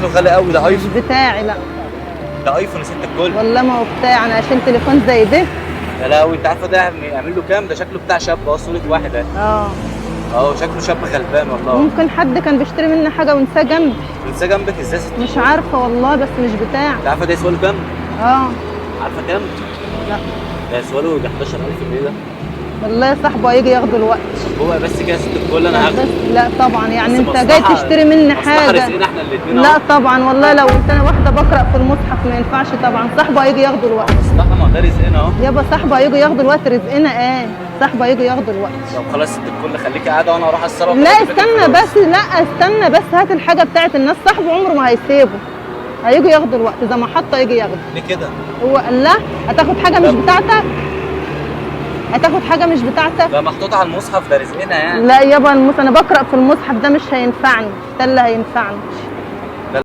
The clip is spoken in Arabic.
شكله غالي قوي، ده مش ايفون. بتاعي لا. ده ايفون يا ست الكل. والله ما هو بتاعي، انا اشيل تليفون زي ده. يا لهوي، انت عارفه ده يعمل له كام؟ ده شكله بتاع شاب، اهو صوره واحد اهي. اه اهو شكله شاب غلبان والله. ممكن حد كان بيشتري مني حاجه ونساه جنبي. لسه جنبك ازاي يا ست مش الكل؟ عارفه والله، بس مش بتاعي. انت عارفه ده يسوى له كام؟ اه عارفه كام؟ لا ده يسوى له 11000 جنيه ده. والله صاحبه هيجي ياخده الوقت. هو بس كده يا ست الكل انا هاخده. بس لا طبعا، يعني بس انت جاي مصلحة- تشتري مني مصلحة حاجه. رزقنا احنا الاثنين. لا طبعا والله، لو انت انا واحده بقرا في المصحف ما ينفعش طبعا. صاحبه هيجي ياخده الوقت. مصلحه، ما هو ده رزقنا اهو. يابا صاحبه هيجي ياخده الوقت، رزقنا ايه؟ صاحبه هيجي ياخده الوقت. طب خلاص يا ست الكل، خليكي قاعده وانا اروح اتصرف. لا استنى بس، لا استنى بس، هات الحاجه بتاعت الناس. صاحبه عمره ما هيسيبه، هيجي ياخده الوقت زي ما حطه يجي ياخده. ليه كده؟ هو قال لا هتاخد حاجه مش بتاعتك؟ هتاخد حاجه مش بتاعتك؟ ده محطوط على المصحف، ده رزقنا يعني. لا يابا انا بقرا في المصحف، ده مش هينفعني، ده اللي هينفعني.